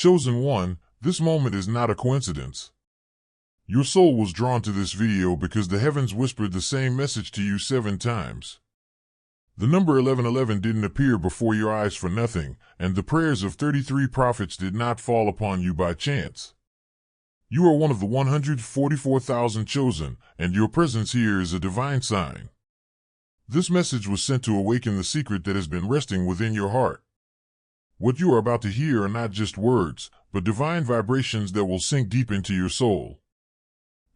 Chosen one, this moment is not a coincidence. Your soul was drawn to this video because the heavens whispered the same message to you 7 times. The number 1111 didn't appear before your eyes for nothing, and the prayers of 33 prophets did not fall upon you by chance. You are one of the 144,000 chosen, and your presence here is a divine sign. This message was sent to awaken the secret that has been resting within your heart. What you are about to hear are not just words, but divine vibrations that will sink deep into your soul.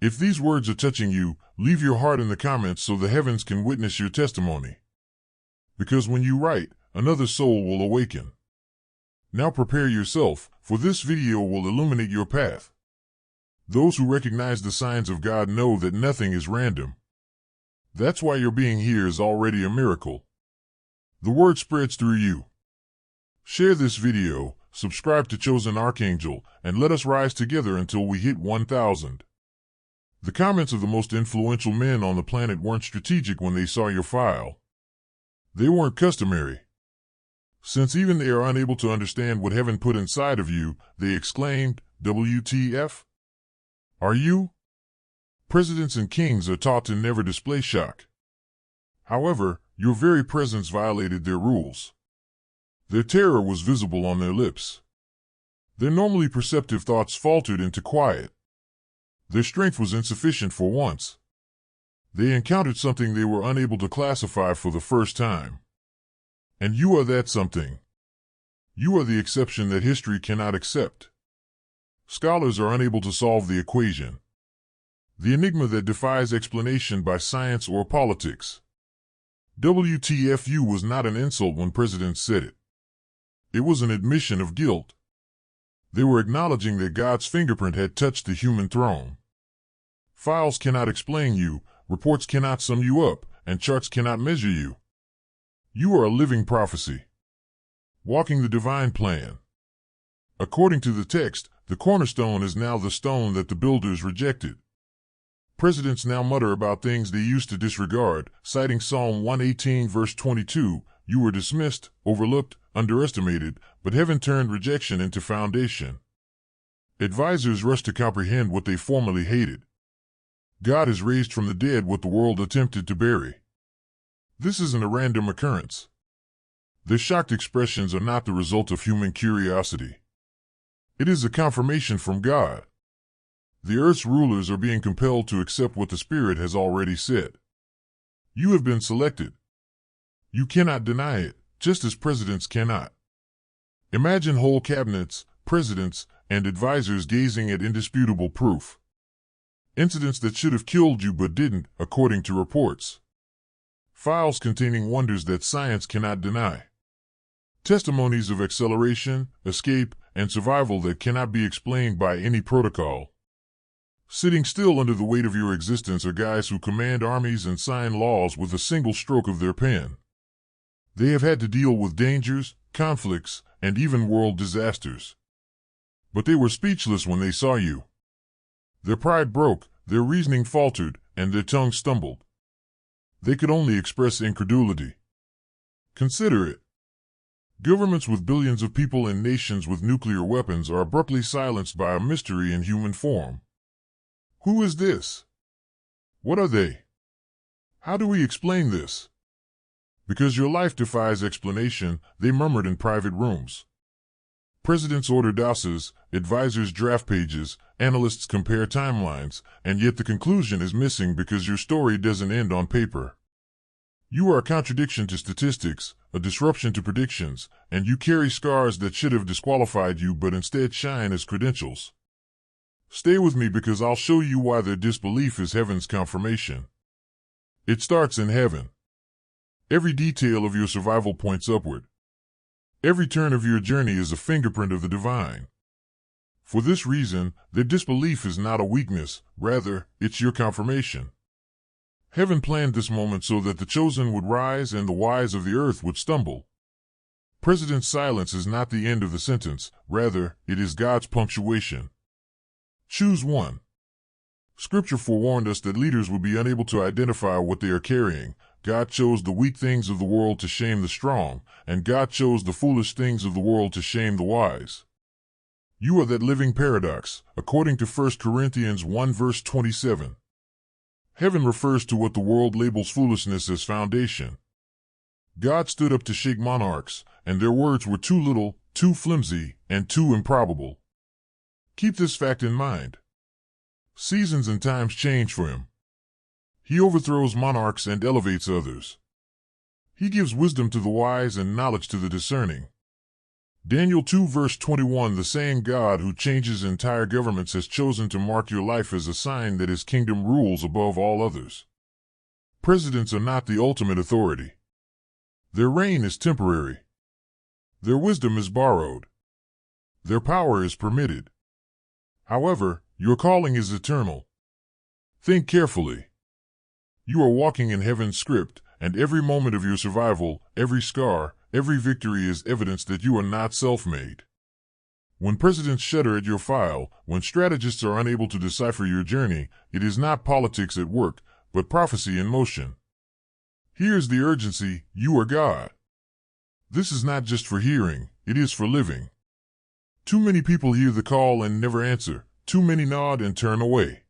If these words are touching you, leave your heart in the comments so the heavens can witness your testimony. Because when you write, another soul will awaken. Now prepare yourself, for this video will illuminate your path. Those who recognize the signs of God know that nothing is random. That's why your being here is already a miracle. The word spreads through you. Share this video, subscribe to Chosen Archangel, and let us rise together until we hit 1,000. The comments of the most influential men on the planet weren't strategic when they saw your file. They weren't customary. Since even they are unable to understand what heaven put inside of you, they exclaimed, "WTF? Are you?" Presidents and kings are taught to never display shock. However, your very presence violated their rules. Their terror was visible on their lips. Their normally perceptive thoughts faltered into quiet. Their strength was insufficient for once. They encountered something they were unable to classify for the first time. And you are that something. You are the exception that history cannot accept. Scholars are unable to solve the equation. The enigma that defies explanation by science or politics. WTFU was not an insult when presidents said it. It was an admission of guilt. They were acknowledging that God's fingerprint had touched the human throne. Files cannot explain you, reports cannot sum you up, and charts cannot measure you. You are a living prophecy, walking the divine plan. According to the text, the cornerstone is now the stone that the builders rejected. Presidents now mutter about things they used to disregard, citing Psalm 118 verse 22, "You were dismissed, overlooked, underestimated, but heaven turned rejection into foundation." Advisors rush to comprehend what they formerly hated. God has raised from the dead what the world attempted to bury. This isn't a random occurrence. Their shocked expressions are not the result of human curiosity. It is a confirmation from God. The earth's rulers are being compelled to accept what the Spirit has already said. You have been selected. You cannot deny it, just as presidents cannot. Imagine whole cabinets, presidents, and advisors gazing at indisputable proof. Incidents that should have killed you but didn't, according to reports. Files containing wonders that science cannot deny. Testimonies of acceleration, escape, and survival that cannot be explained by any protocol. Sitting still under the weight of your existence are guys who command armies and sign laws with a single stroke of their pen. They have had to deal with dangers, conflicts, and even world disasters. But they were speechless when they saw you. Their pride broke, their reasoning faltered, and their tongue stumbled. They could only express incredulity. Consider it. Governments with billions of people and nations with nuclear weapons are abruptly silenced by a mystery in human form. Who is this? What are they? How do we explain this? Because your life defies explanation, they murmured in private rooms. Presidents order doses, advisors draft pages, analysts compare timelines, and yet the conclusion is missing because your story doesn't end on paper. You are a contradiction to statistics, a disruption to predictions, and you carry scars that should have disqualified you but instead shine as credentials. Stay with me because I'll show you why their disbelief is heaven's confirmation. It starts in heaven. Every detail of your survival points upward. Every turn of your journey is a fingerprint of the divine. For this reason, their disbelief is not a weakness, rather, it's your confirmation. Heaven planned this moment so that the chosen would rise and the wise of the earth would stumble. President's silence is not the end of the sentence, rather, it is God's punctuation. Choose one. Scripture forewarned us that leaders would be unable to identify what they are carrying. God chose the weak things of the world to shame the strong, and God chose the foolish things of the world to shame the wise. You are that living paradox, according to 1 Corinthians 1 verse 27. Heaven refers to what the world labels foolishness as foundation. God stood up to shake monarchs, and their words were too little, too flimsy, and too improbable. Keep this fact in mind. Seasons and times change for him. He overthrows monarchs and elevates others. He gives wisdom to the wise and knowledge to the discerning. Daniel 2 verse 21. The same God who changes entire governments has chosen to mark your life as a sign that his kingdom rules above all others. Presidents are not the ultimate authority. Their reign is temporary. Their wisdom is borrowed. Their power is permitted. However, your calling is eternal. Think carefully. You are walking in heaven's script, and every moment of your survival, every scar, every victory is evidence that you are not self-made. When presidents shudder at your file, when strategists are unable to decipher your journey, it is not politics at work, but prophecy in motion. Here's the urgency: you are God. This is not just for hearing, it is for living. Too many people hear the call and never answer. Too many nod and turn away.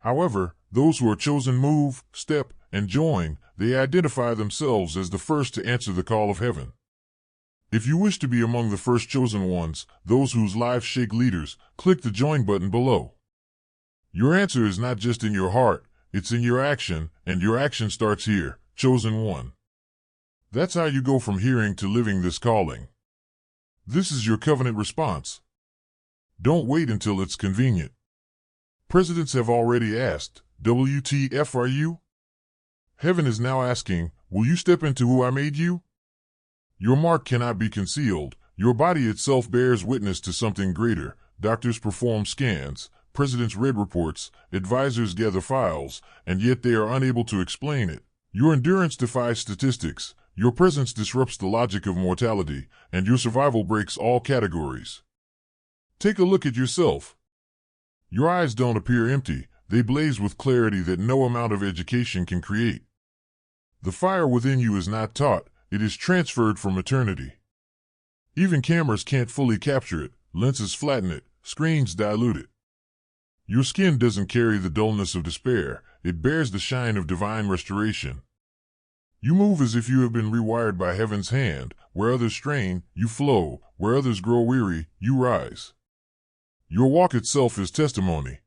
However, those who are chosen move, step, and join. They identify themselves as the first to answer the call of heaven. If you wish to be among the first chosen ones, those whose lives shake leaders, click the join button below. Your answer is not just in your heart, it's in your action, and your action starts here, chosen one. That's how you go from hearing to living this calling. This is your covenant response. Don't wait until it's convenient. Presidents have already asked, WTF are you? Heaven is now asking, will you step into who I made you? Your mark cannot be concealed. Your body itself bears witness to something greater. Doctors perform scans, presidents read reports, advisors gather files, and yet they are unable to explain it. Your endurance defies statistics, your presence disrupts the logic of mortality, and your survival breaks all categories. Take a look at yourself. Your eyes don't appear empty, they blaze with clarity that no amount of education can create. The fire within you is not taught, it is transferred from eternity. Even cameras can't fully capture it, lenses flatten it, screens dilute it. Your skin doesn't carry the dullness of despair, it bears the shine of divine restoration. You move as if you have been rewired by heaven's hand. Where others strain, you flow. Where others grow weary, you rise. Your walk itself is testimony.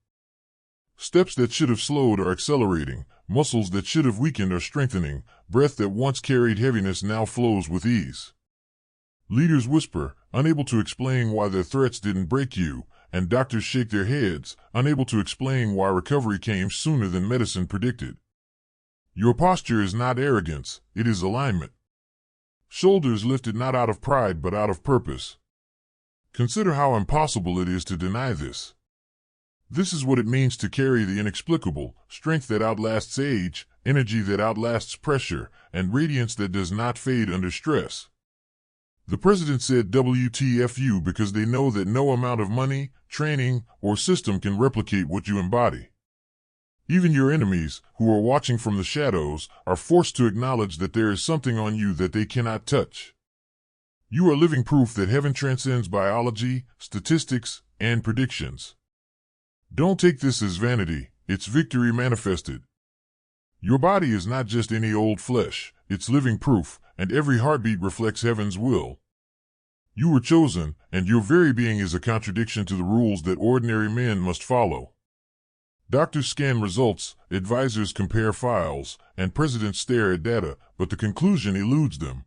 Steps that should have slowed are accelerating. Muscles that should have weakened are strengthening. Breath that once carried heaviness now flows with ease. Leaders whisper, unable to explain why their threats didn't break you, and doctors shake their heads, unable to explain why recovery came sooner than medicine predicted. Your posture is not arrogance, it is alignment. Shoulders lifted not out of pride but out of purpose. Consider how impossible it is to deny this. This is what it means to carry the inexplicable, strength that outlasts age, energy that outlasts pressure, and radiance that does not fade under stress. The president said WTFU because they know that no amount of money, training, or system can replicate what you embody. Even your enemies, who are watching from the shadows, are forced to acknowledge that there is something on you that they cannot touch. You are living proof that heaven transcends biology, statistics, and predictions. Don't take this as vanity, it's victory manifested. Your body is not just any old flesh, it's living proof, and every heartbeat reflects heaven's will. You were chosen, and your very being is a contradiction to the rules that ordinary men must follow. Doctors scan results, advisors compare files, and presidents stare at data, but the conclusion eludes them.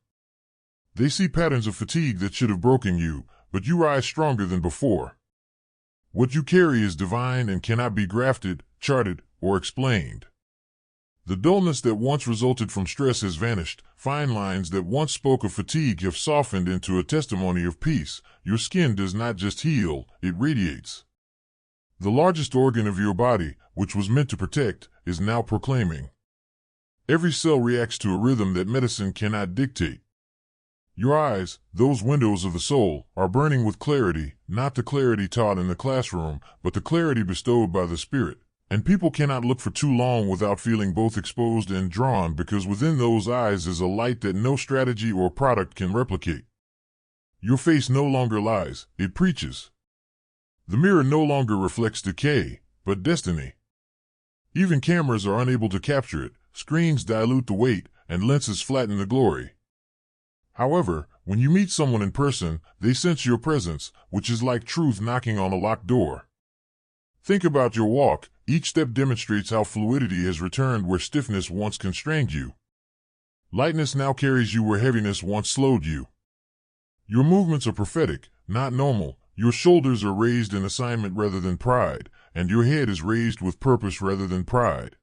They see patterns of fatigue that should have broken you, but you rise stronger than before. What you carry is divine and cannot be grafted, charted, or explained. The dullness that once resulted from stress has vanished. Fine lines that once spoke of fatigue have softened into a testimony of peace. Your skin does not just heal, it radiates. The largest organ of your body, which was meant to protect, is now proclaiming. Every cell reacts to a rhythm that medicine cannot dictate. Your eyes, those windows of the soul, are burning with clarity, not the clarity taught in the classroom, but the clarity bestowed by the Spirit. And people cannot look for too long without feeling both exposed and drawn, because within those eyes is a light that no strategy or product can replicate. Your face no longer lies, it preaches. The mirror no longer reflects decay, but destiny. Even cameras are unable to capture it, screens dilute the weight, and lenses flatten the glory. However, when you meet someone in person, they sense your presence, which is like truth knocking on a locked door. Think about your walk. Each step demonstrates how fluidity has returned where stiffness once constrained you. Lightness now carries you where heaviness once slowed you. Your movements are prophetic, not normal. Your shoulders are raised in assignment rather than pride, and your head is raised with purpose rather than pride.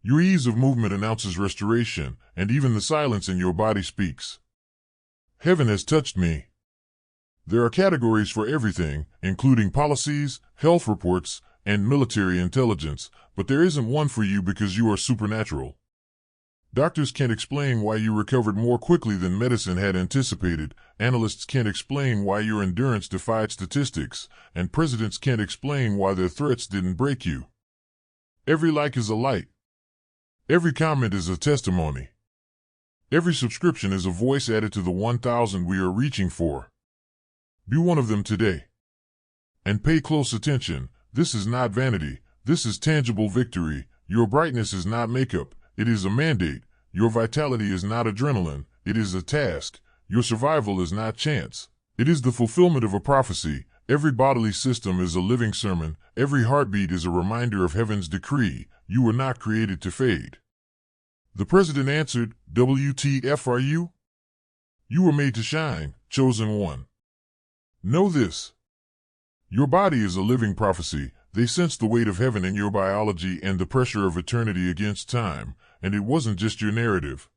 Your ease of movement announces restoration, and even the silence in your body speaks. Heaven has touched me. There are categories for everything, including policies, health reports, and military intelligence, but there isn't one for you because you are supernatural. Doctors can't explain why you recovered more quickly than medicine had anticipated, analysts can't explain why your endurance defied statistics, and presidents can't explain why their threats didn't break you. Every like is a light. Every comment is a testimony. Every subscription is a voice added to the 1,000 we are reaching for. Be one of them today. And pay close attention. This is not vanity. This is tangible victory. Your brightness is not makeup. It is a mandate. Your vitality is not adrenaline. It is a task. Your survival is not chance. It is the fulfillment of a prophecy. Every bodily system is a living sermon. Every heartbeat is a reminder of heaven's decree. You were not created to fade. The president answered, WTF are you? You were made to shine, chosen one. Know this. Your body is a living prophecy. They sense the weight of heaven in your biology and the pressure of eternity against time, and it wasn't just your narrative.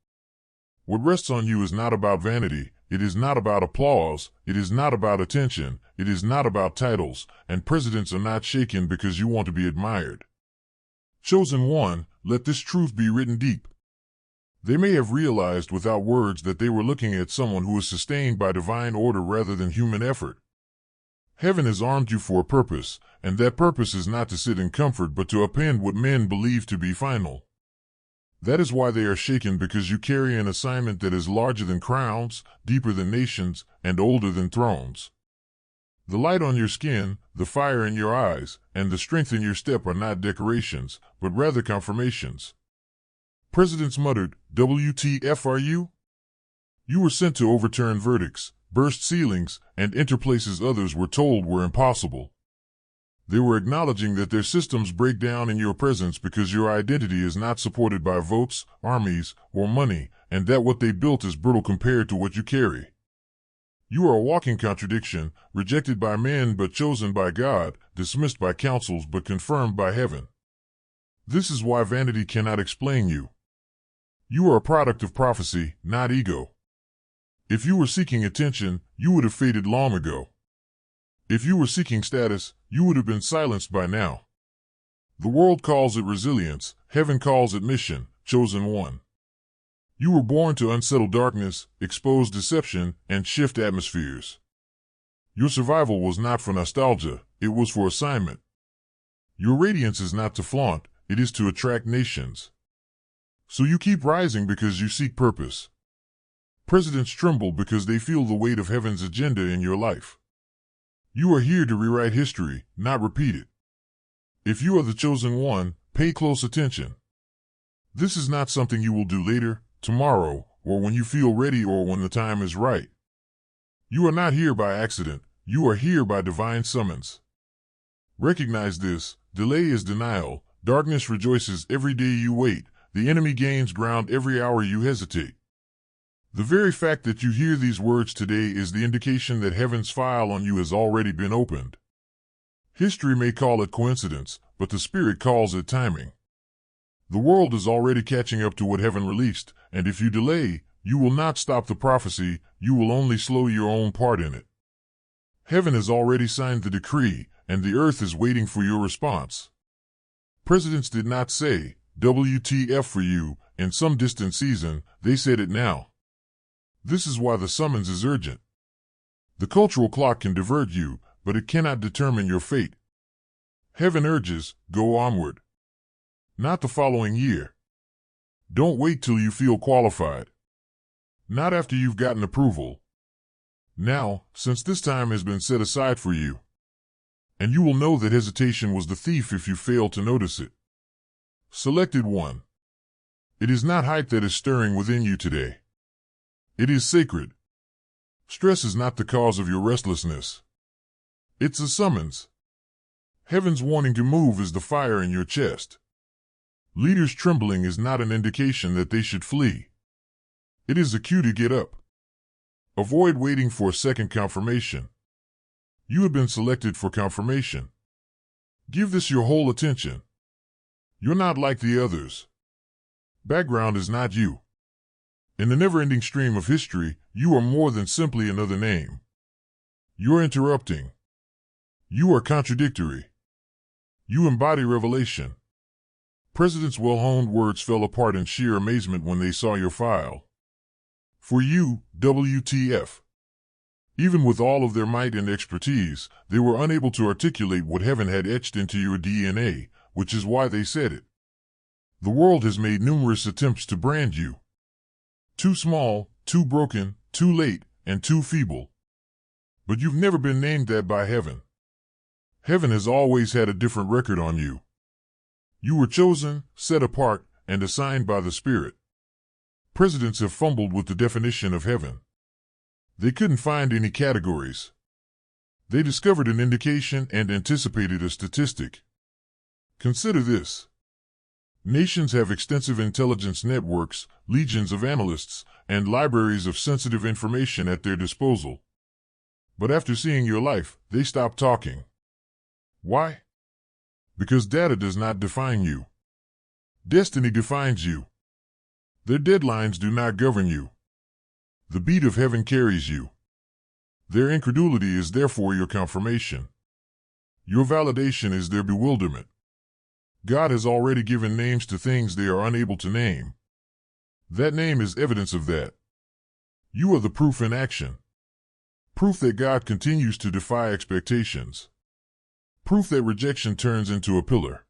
What rests on you is not about vanity. It is not about applause. It is not about attention. It is not about titles, and presidents are not shaken because you want to be admired. Chosen one, let this truth be written deep. They may have realized without words that they were looking at someone who is sustained by divine order rather than human effort. Heaven has armed you for a purpose, and that purpose is not to sit in comfort but to append what men believe to be final. That is why they are shaken, because you carry an assignment that is larger than crowns, deeper than nations, and older than thrones. The light on your skin, the fire in your eyes, and the strength in your step are not decorations, but rather confirmations. Presidents muttered, WTF are you? You were sent to overturn verdicts, burst ceilings, and enter places others were told were impossible. They were acknowledging that their systems break down in your presence because your identity is not supported by votes, armies, or money, and that what they built is brittle compared to what you carry. You are a walking contradiction, rejected by men but chosen by God, dismissed by councils but confirmed by heaven. This is why vanity cannot explain you. You are a product of prophecy, not ego. If you were seeking attention, you would have faded long ago. If you were seeking status, you would have been silenced by now. The world calls it resilience, heaven calls it mission, chosen one. You were born to unsettle darkness, expose deception, and shift atmospheres. Your survival was not for nostalgia, it was for assignment. Your radiance is not to flaunt, it is to attract nations. So you keep rising because you seek purpose. Presidents tremble because they feel the weight of heaven's agenda in your life. You are here to rewrite history, not repeat it. If you are the chosen one, pay close attention. This is not something you will do later, tomorrow, or when you feel ready or when the time is right. You are not here by accident, you are here by divine summons. Recognize this, delay is denial, darkness rejoices every day you wait, the enemy gains ground every hour you hesitate. The very fact that you hear these words today is the indication that heaven's file on you has already been opened. History may call it coincidence, but the Spirit calls it timing. The world is already catching up to what heaven released, and if you delay, you will not stop the prophecy, you will only slow your own part in it. Heaven has already signed the decree, and the earth is waiting for your response. Presidents did not say, WTF for you, in some distant season, they said it now. This is why the summons is urgent. The cultural clock can divert you, but it cannot determine your fate. Heaven urges, go onward. Not the following year. Don't wait till you feel qualified. Not after you've gotten approval. Now, since this time has been set aside for you. And you will know that hesitation was the thief if you fail to notice it. Selected 1. It is not height that is stirring within you today. It is sacred. Stress is not the cause of your restlessness. It's a summons. Heaven's warning to move is the fire in your chest. Leaders trembling is not an indication that they should flee. It is a cue to get up. Avoid waiting for a second confirmation. You have been selected for confirmation. Give this your whole attention. You're not like the others. Background is not you. In the never-ending stream of history, you are more than simply another name. You're interrupting. You are contradictory. You embody revelation. President's well-honed words fell apart in sheer amazement when they saw your file. For you, WTF. Even with all of their might and expertise, they were unable to articulate what heaven had etched into your DNA, which is why they said it. The world has made numerous attempts to brand you. Too small, too broken, too late, and too feeble. But you've never been named that by heaven. Heaven has always had a different record on you. You were chosen, set apart, and assigned by the Spirit. Presidents have fumbled with the definition of heaven. They couldn't find any categories. They discovered an indication and anticipated a statistic. Consider this. Nations have extensive intelligence networks, legions of analysts, and libraries of sensitive information at their disposal. But after seeing your life, they stop talking. Why? Because data does not define you. Destiny defines you. Their deadlines do not govern you. The beat of heaven carries you. Their incredulity is therefore your confirmation. Your validation is their bewilderment. God has already given names to things they are unable to name. That name is evidence of that. You are the proof in action. Proof that God continues to defy expectations. Proof that rejection turns into a pillar.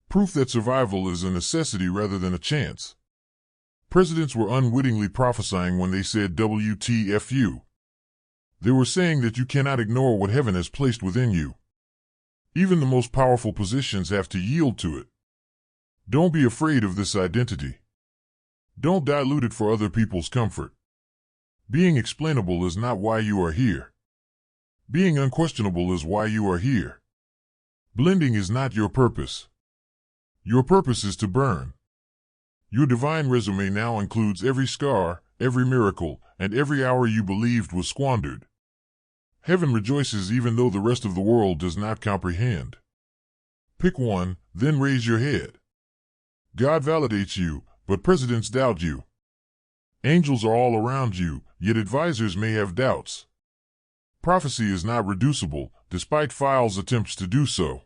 Proof that survival is a necessity rather than a chance. Presidents were unwittingly prophesying when they said WTFU. They were saying that you cannot ignore what heaven has placed within you. Even the most powerful positions have to yield to it. Don't be afraid of this identity. Don't dilute it for other people's comfort. Being explainable is not why you are here. Being unquestionable is why you are here. Blending is not your purpose. Your purpose is to burn. Your divine resume now includes every scar, every miracle, and every hour you believed was squandered. Heaven rejoices even though the rest of the world does not comprehend. Pick one, then raise your head. God validates you, but presidents doubt you. Angels are all around you, yet advisors may have doubts. Prophecy is not reducible, despite File's attempts to do so.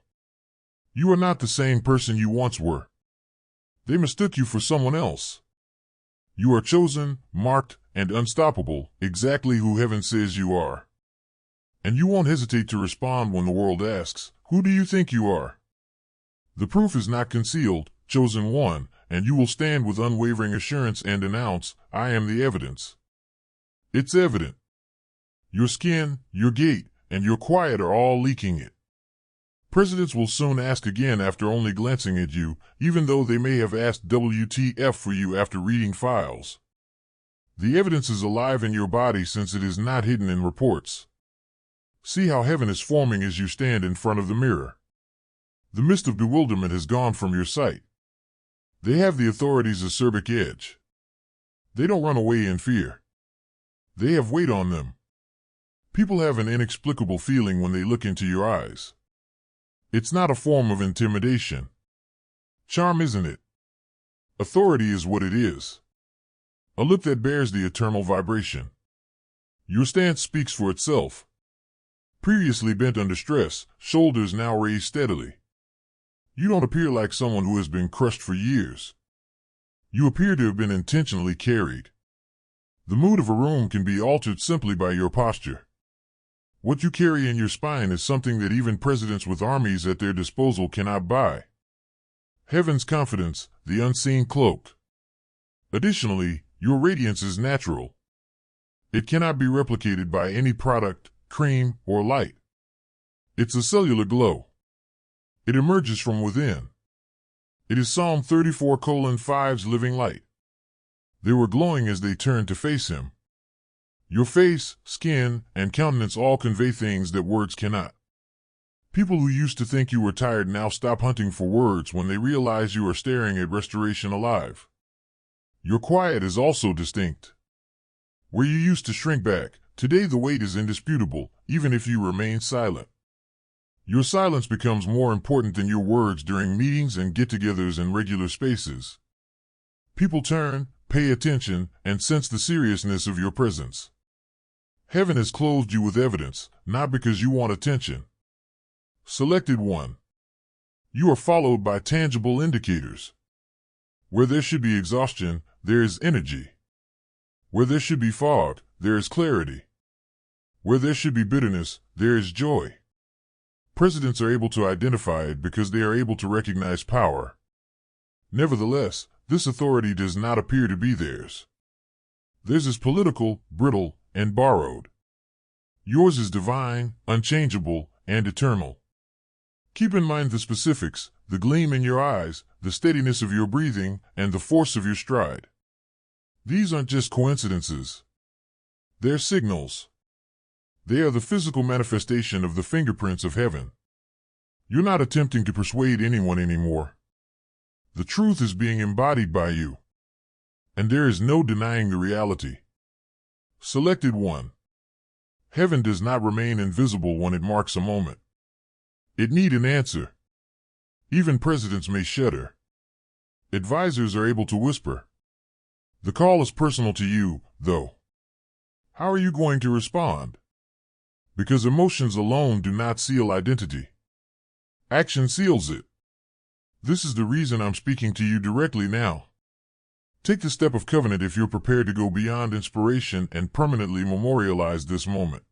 You are not the same person you once were. They mistook you for someone else. You are chosen, marked, and unstoppable, exactly who heaven says you are. And you won't hesitate to respond when the world asks, who do you think you are? The proof is not concealed, chosen one, and you will stand with unwavering assurance and announce, I am the evidence. It's evident. Your skin, your gait, and your quiet are all leaking it. Presidents will soon ask again after only glancing at you, even though they may have asked WTF for you after reading files. The evidence is alive in your body since it is not hidden in reports. See how heaven is forming as you stand in front of the mirror. The mist of bewilderment has gone from your sight. They have the authority's acerbic edge. They don't run away in fear. They have weight on them. People have an inexplicable feeling when they look into your eyes. It's not a form of intimidation. Charm, isn't it? Authority is what it is. A lip that bears the eternal vibration. Your stance speaks for itself. Previously bent under stress, shoulders now raised steadily. You don't appear like someone who has been crushed for years. You appear to have been intentionally carried. The mood of a room can be altered simply by your posture. What you carry in your spine is something that even presidents with armies at their disposal cannot buy. Heaven's confidence, the unseen cloak. Additionally, your radiance is natural. It cannot be replicated by any product, cream, or light. It's a cellular glow. It emerges from within. It is Psalm 34:5's living light. They were glowing as they turned to face him. Your face, skin, and countenance all convey things that words cannot. People who used to think you were tired now stop hunting for words when they realize you are staring at restoration alive. Your quiet is also distinct. Where you used to shrink back, today the weight is indisputable, even if you remain silent. Your silence becomes more important than your words during meetings and get-togethers in regular spaces. People turn, pay attention, and sense the seriousness of your presence. Heaven has clothed you with evidence, not because you want attention. Selected one. You are followed by tangible indicators. Where there should be exhaustion, there is energy. Where there should be fog, there is clarity. Where there should be bitterness, there is joy. Presidents are able to identify it because they are able to recognize power. Nevertheless, this authority does not appear to be theirs. Theirs is political, brittle, and borrowed. Yours is divine, unchangeable, and eternal. Keep in mind the specifics, the gleam in your eyes, the steadiness of your breathing, and the force of your stride. These aren't just coincidences. They're signals. They are the physical manifestation of the fingerprints of heaven. You're not attempting to persuade anyone anymore. The truth is being embodied by you. And there is no denying the reality. Selected one. Heaven does not remain invisible when it marks a moment. It needs an answer. Even presidents may shudder. Advisors are able to whisper. The call is personal to you, though. How are you going to respond? Because emotions alone do not seal identity. Action seals it. This is the reason I'm speaking to you directly now. Take the step of covenant if you're prepared to go beyond inspiration and permanently memorialize this moment.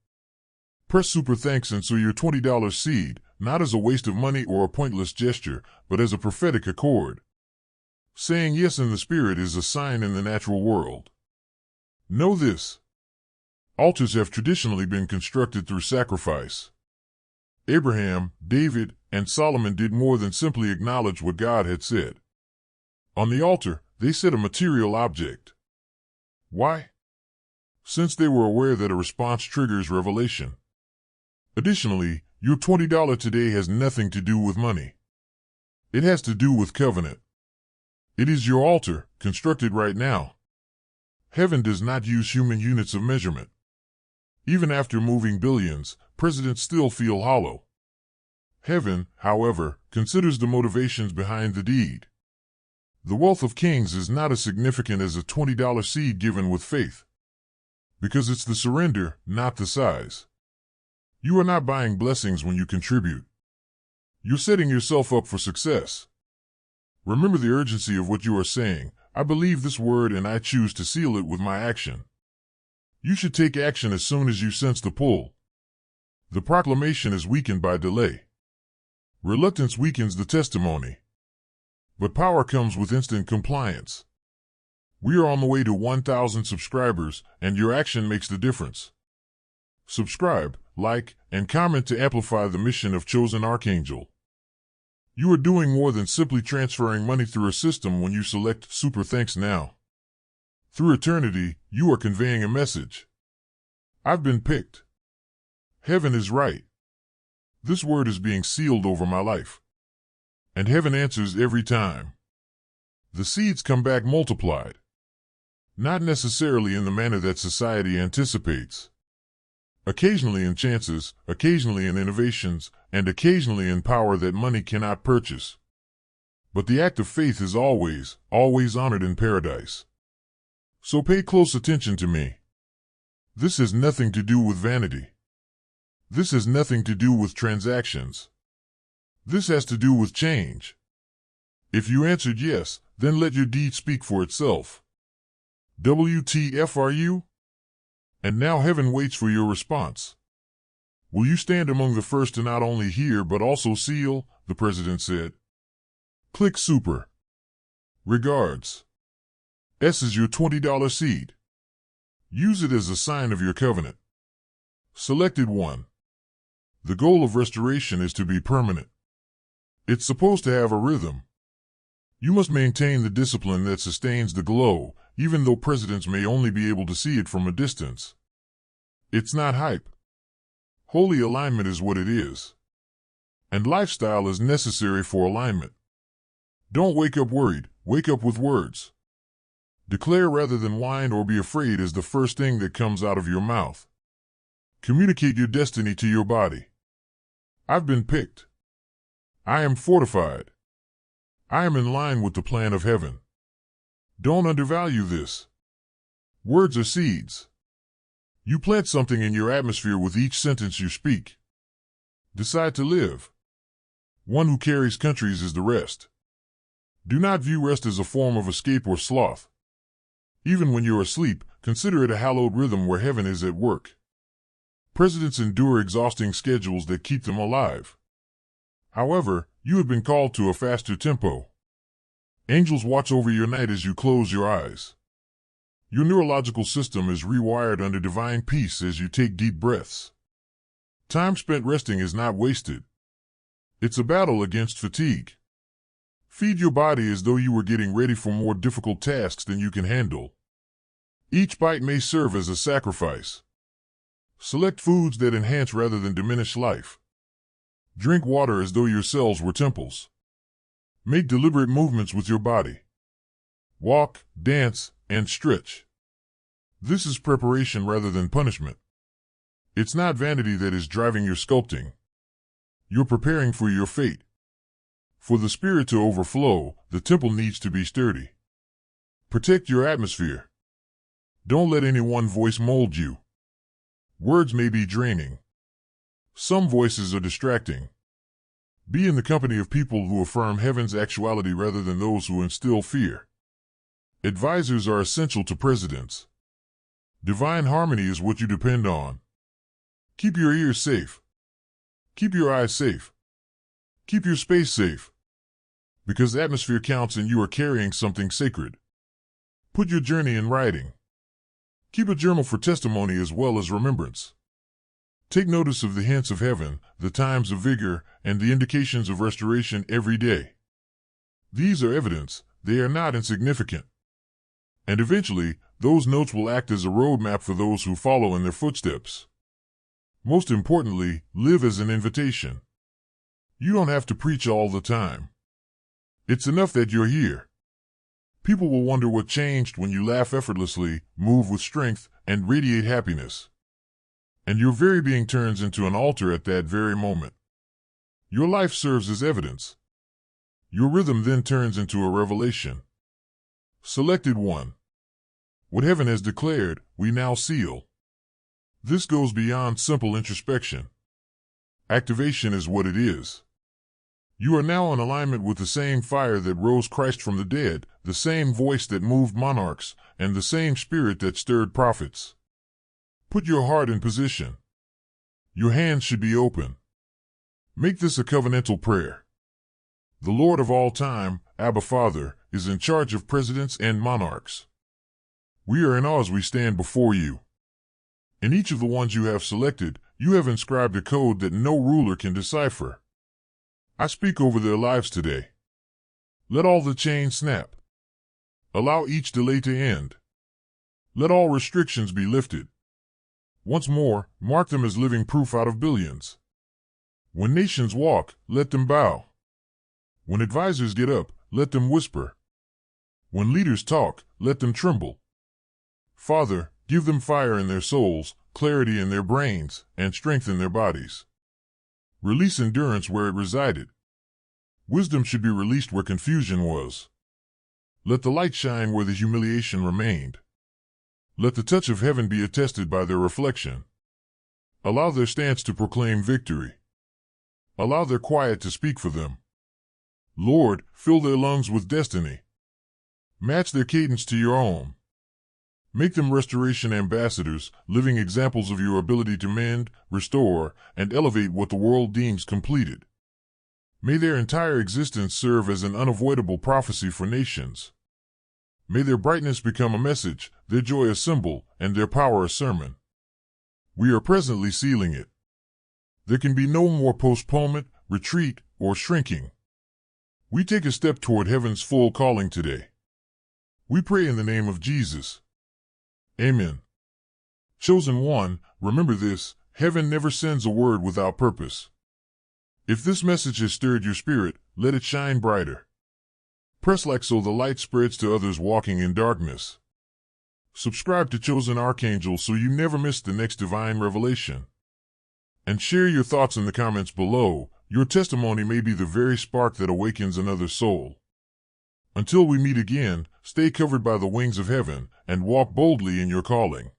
Press super thanks and sow your $20 seed, not as a waste of money or a pointless gesture, but as a prophetic accord. Saying yes in the spirit is a sign in the natural world. Know this. Altars have traditionally been constructed through sacrifice. Abraham, David, and Solomon did more than simply acknowledge what God had said. On the altar, they set a material object. Why? Since they were aware that a response triggers revelation. Additionally, your $20 today has nothing to do with money. It has to do with covenant. It is your altar, constructed right now. Heaven does not use human units of measurement. Even after moving billions, presidents still feel hollow. Heaven, however, considers the motivations behind the deed. The wealth of kings is not as significant as a $20 seed given with faith. Because it's the surrender, not the size. You are not buying blessings when you contribute. You're setting yourself up for success. Remember the urgency of what you are saying. I believe this word and I choose to seal it with my action. You should take action as soon as you sense the pull. The proclamation is weakened by delay. Reluctance weakens the testimony. But power comes with instant compliance. We are on the way to 1,000 subscribers, and your action makes the difference. Subscribe, like, and comment to amplify the mission of Chosen Archangel. You are doing more than simply transferring money through a system when you select Super Thanks Now. Through eternity, you are conveying a message. I've been picked. Heaven is right. This word is being sealed over my life. And heaven answers every time. The seeds come back multiplied. Not necessarily in the manner that society anticipates. Occasionally in chances, occasionally in innovations, and occasionally in power that money cannot purchase. But the act of faith is always, always honored in paradise. So pay close attention to me. This has nothing to do with vanity. This has nothing to do with transactions. This has to do with change. If you answered yes, then let your deed speak for itself. WTF are you? And now heaven waits for your response. Will you stand among the first to not only hear but also seal? The president said. Click super. Regards. S is your $20 seed. Use it as a sign of your covenant. Selected one. The goal of restoration is to be permanent. It's supposed to have a rhythm. You must maintain the discipline that sustains the glow, even though presidents may only be able to see it from a distance. It's not hype. Holy alignment is what it is. And lifestyle is necessary for alignment. Don't wake up worried, wake up with words. Declare rather than whine or be afraid is the first thing that comes out of your mouth. Communicate your destiny to your body. I've been picked. I am fortified. I am in line with the plan of heaven. Don't undervalue this. Words are seeds. You plant something in your atmosphere with each sentence you speak. Decide to live. One who carries countries is the rest. Do not view rest as a form of escape or sloth. Even when you're asleep, consider it a hallowed rhythm where heaven is at work. Presidents endure exhausting schedules that keep them alive. However, you have been called to a faster tempo. Angels watch over your night as you close your eyes. Your neurological system is rewired under divine peace as you take deep breaths. Time spent resting is not wasted. It's a battle against fatigue. Feed your body as though you were getting ready for more difficult tasks than you can handle. Each bite may serve as a sacrifice. Select foods that enhance rather than diminish life. Drink water as though your cells were temples. Make deliberate movements with your body. Walk, dance, and stretch. This is preparation rather than punishment. It's not vanity that is driving your sculpting. You're preparing for your fate. For the spirit to overflow, the temple needs to be sturdy. Protect your atmosphere. Don't let any one voice mold you. Words may be draining. Some voices are distracting. Be in the company of people who affirm heaven's actuality rather than those who instill fear. Advisors are essential to presidents. Divine harmony is what you depend on. Keep your ears safe. Keep your eyes safe. Keep your space safe. Because atmosphere counts and you are carrying something sacred. Put your journey in writing. Keep a journal for testimony as well as remembrance. Take notice of the hints of heaven, the times of vigor, and the indications of restoration every day. These are evidence, they are not insignificant. And eventually, those notes will act as a roadmap for those who follow in their footsteps. Most importantly, live as an invitation. You don't have to preach all the time. It's enough that you're here. People will wonder what changed when you laugh effortlessly, move with strength, and radiate happiness. And your very being turns into an altar at that very moment. Your life serves as evidence. Your rhythm then turns into a revelation. Selected one. What heaven has declared, we now seal. This goes beyond simple introspection. Activation is what it is. You are now in alignment with the same fire that rose Christ from the dead, the same voice that moved monarchs, and the same spirit that stirred prophets. Put your heart in position. Your hands should be open. Make this a covenantal prayer. The Lord of all time, Abba Father, is in charge of presidents and monarchs. We are in awe as we stand before you. In each of the ones you have selected, you have inscribed a code that no ruler can decipher. I speak over their lives today. Let all the chains snap. Allow each delay to end. Let all restrictions be lifted. Once more, mark them as living proof out of billions. When nations walk, let them bow. When advisors get up, let them whisper. When leaders talk, let them tremble. Father, give them fire in their souls, clarity in their brains, and strength in their bodies. Release endurance where it resided. Wisdom should be released where confusion was. Let the light shine where the humiliation remained. Let the touch of heaven be attested by their reflection. Allow their stance to proclaim victory. Allow their quiet to speak for them. Lord, fill their lungs with destiny. Match their cadence to your own. Make them restoration ambassadors, living examples of your ability to mend, restore, and elevate what the world deems completed. May their entire existence serve as an unavoidable prophecy for nations. May their brightness become a message, their joy a symbol, and their power a sermon. We are presently sealing it. There can be no more postponement, retreat, or shrinking. We take a step toward heaven's full calling today. We pray in the name of Jesus. Amen. Chosen one, remember this: heaven never sends a word without purpose. If this message has stirred your spirit, let it shine brighter. Press like so the light spreads to others walking in darkness. Subscribe to Chosen Archangel so you never miss the next divine revelation. And share your thoughts in the comments below. Your testimony may be the very spark that awakens another soul. Until we meet again, stay covered by the wings of heaven and walk boldly in your calling.